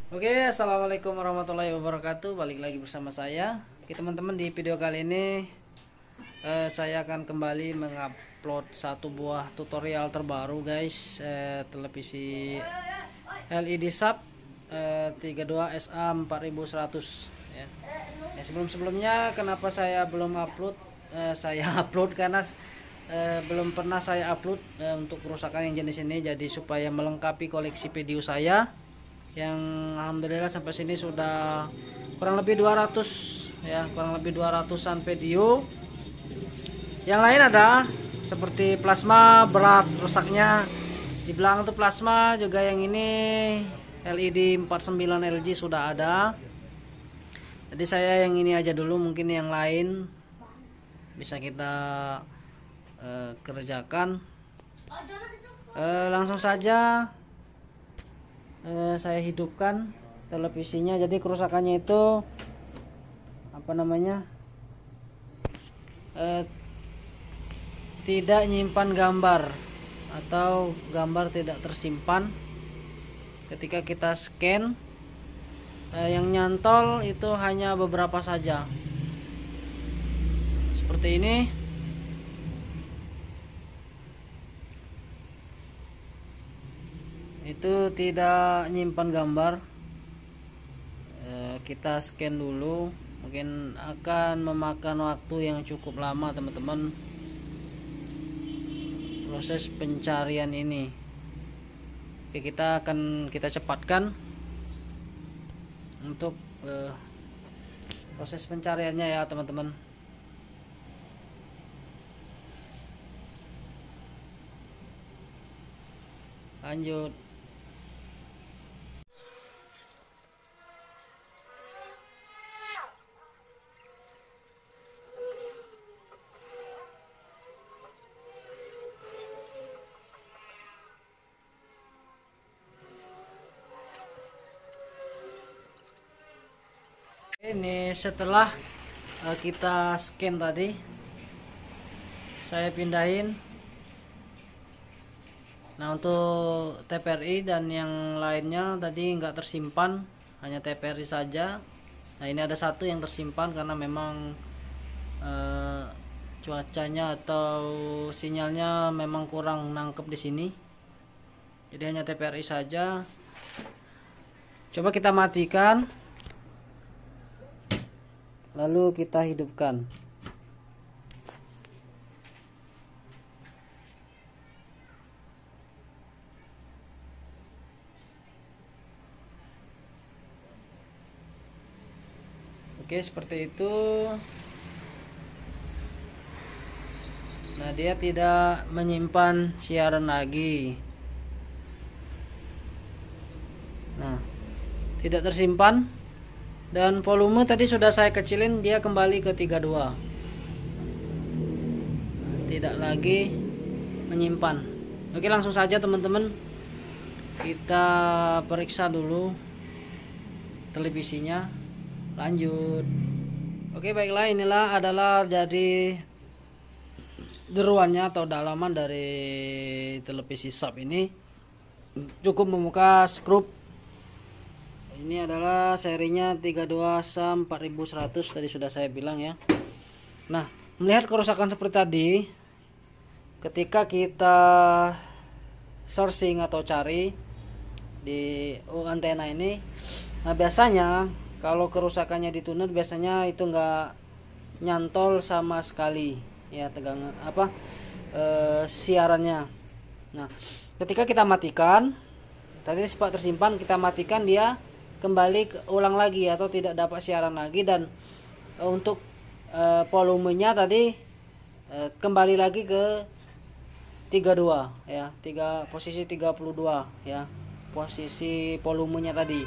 Oke, assalamualaikum warahmatullahi wabarakatuh. Balik lagi bersama saya. Oke teman-teman, di video kali ini saya akan kembali mengupload satu buah tutorial terbaru guys. Televisi LED sub 32 SA 4100 ya. Sebelum-sebelumnya kenapa saya belum upload? Saya upload karena belum pernah saya upload untuk kerusakan yang jenis ini, jadi supaya melengkapi koleksi video saya yang alhamdulillah sampai sini sudah kurang lebih 200 ya, kurang lebih 200-an video. Yang lain ada seperti plasma berat rusaknya di belakang, tuh plasma juga. Yang ini LED 49 LG sudah ada. Jadi saya yang ini aja dulu, mungkin yang lain bisa kita kerjakan. Langsung saja saya hidupkan televisinya. Jadi kerusakannya itu apa namanya, tidak nyimpan gambar atau gambar tidak tersimpan. Ketika kita scan, yang nyantol itu hanya beberapa saja seperti ini. Itu tidak nyimpan gambar. Kita scan dulu, mungkin akan memakan waktu yang cukup lama teman-teman proses pencarian ini. Oke, kita cepatkan untuk proses pencariannya ya teman-teman. Lanjut. Ini setelah kita scan tadi, saya pindahin. Nah, untuk TPRI dan yang lainnya tadi nggak tersimpan, hanya TPRI saja. Nah, ini ada satu yang tersimpan karena memang cuacanya atau sinyalnya memang kurang nangkep di sini. Jadi hanya TPRI saja. Coba kita matikan, lalu kita hidupkan. Oke, seperti itu. Nah, dia tidak menyimpan siaran lagi. Nah, tidak tersimpan. Dan volume tadi sudah saya kecilin, dia kembali ke 32. Tidak lagi menyimpan. Oke, langsung saja teman-teman, kita periksa dulu televisinya. Lanjut. Oke, baiklah, inilah adalah dari jeruannya atau dalaman dari televisi sub ini. Cukup membuka skrup. Ini adalah serinya 32 SAM 4100 tadi sudah saya bilang ya. Nah, melihat kerusakan seperti tadi, ketika kita sourcing atau cari di antena ini, nah biasanya kalau kerusakannya di tuner biasanya itu enggak nyantol sama sekali ya, tegangan siarannya. Nah, ketika kita matikan, tadi sempat tersimpan, kita matikan, dia kembali ulang lagi atau tidak dapat siaran lagi. Dan untuk volumenya tadi kembali lagi ke 32 ya, posisi 32 ya, posisi volumenya tadi.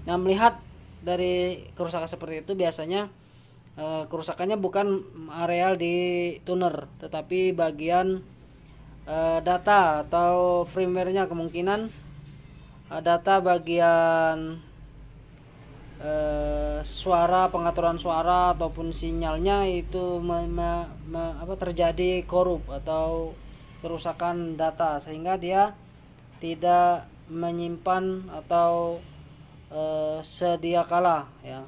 Nah, melihat dari kerusakan seperti itu, biasanya kerusakannya bukan areal di tuner, tetapi bagian data atau firmware-nya. Kemungkinan data bagian suara, pengaturan suara ataupun sinyalnya itu terjadi korup atau kerusakan data, sehingga dia tidak menyimpan atau sedia kala ya,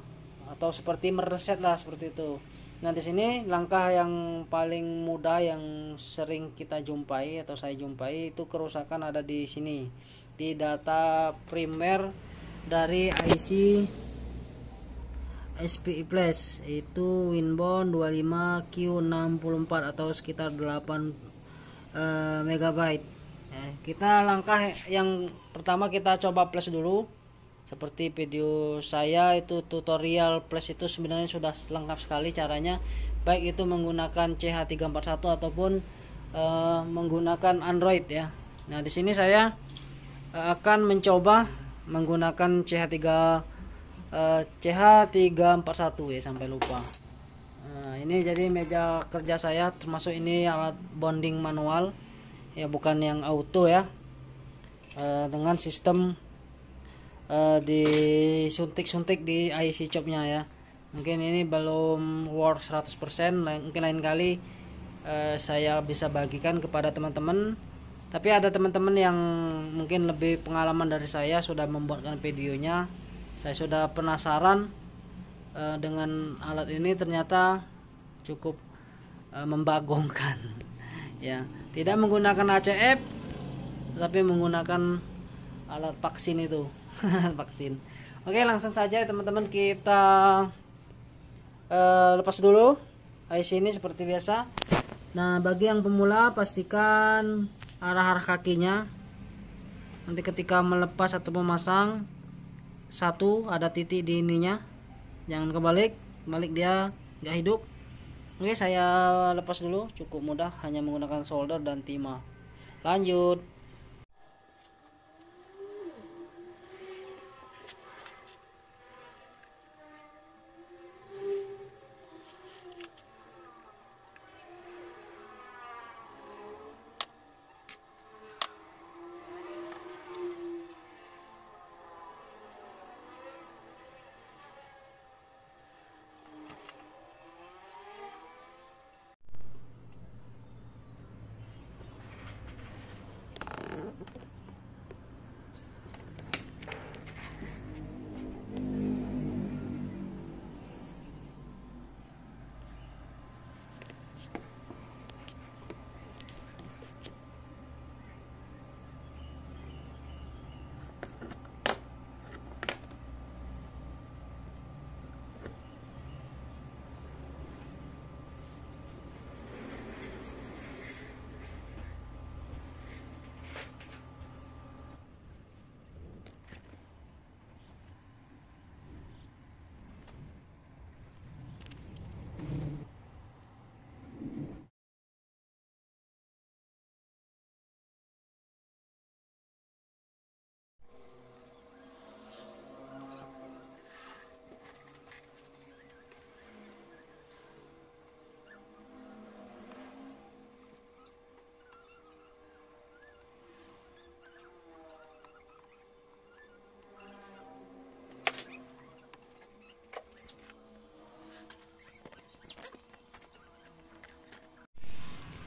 atau seperti mereset lah seperti itu. Nah di sini langkah yang paling mudah yang sering kita jumpai atau saya jumpai itu kerusakan ada di sini, di data primer dari IC SPI Flash, itu Winbond 25Q64 atau sekitar 8 MB. Kita langkah yang pertama kita coba flash dulu. Seperti video saya itu tutorial flash itu sebenarnya sudah lengkap sekali caranya, baik itu menggunakan CH341 ataupun menggunakan Android ya. Nah di sini saya akan mencoba menggunakan CH341 ya, sampai lupa. Nah, ini jadi meja kerja saya, termasuk ini alat bonding manual ya, bukan yang auto ya, dengan sistem disuntik-suntik di IC chopnya ya. Mungkin ini belum work 100%, mungkin lain kali saya bisa bagikan kepada teman-teman. Tapi ada teman-teman yang mungkin lebih pengalaman dari saya sudah membuatkan videonya. Saya sudah penasaran dengan alat ini, ternyata cukup membagongkan ya. Tidak menggunakan ACF tapi menggunakan alat vaksin itu. Vaksin. Oke, langsung saja teman-teman kita lepas dulu IC ini seperti biasa. Nah bagi yang pemula pastikan arah kakinya, nanti ketika melepas atau memasang satu ada titik di ininya, jangan kebalik dia nggak hidup. Oke, saya lepas dulu, cukup mudah, hanya menggunakan solder dan timah. Lanjut.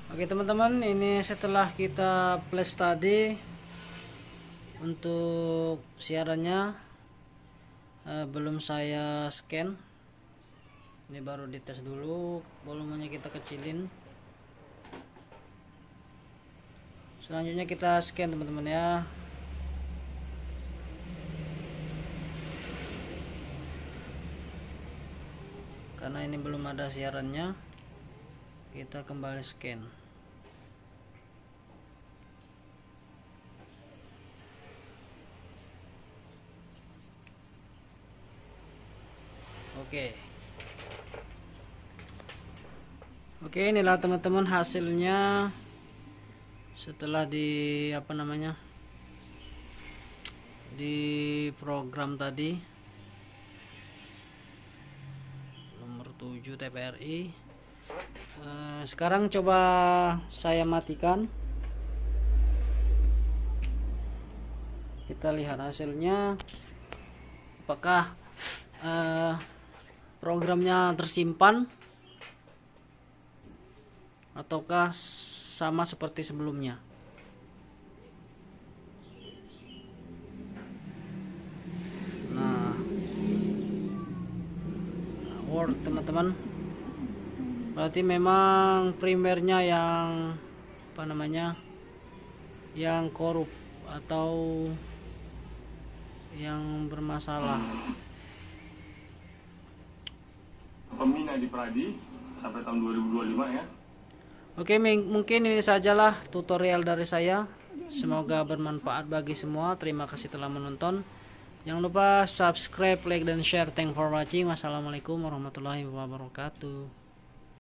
Oke teman-teman, ini setelah kita flash tadi, untuk siarannya belum saya scan. Ini baru dites dulu, volumenya kita kecilin. Selanjutnya kita scan teman-teman ya. Karena ini belum ada siarannya, kita kembali scan. Oke, inilah teman-teman hasilnya setelah di di program tadi, nomor 7 TPRI. Sekarang coba saya matikan, kita lihat hasilnya apakah programnya tersimpan ataukah sama seperti sebelumnya. Nah network teman-teman. Berarti memang primernya yang apa namanya, yang korup atau yang bermasalah. Pembina di Pradi sampai tahun 2025 ya. Oke, mungkin ini sajalah tutorial dari saya. Semoga bermanfaat bagi semua. Terima kasih telah menonton. Jangan lupa subscribe, like, dan share. Thanks for watching. Wassalamualaikum warahmatullahi wabarakatuh.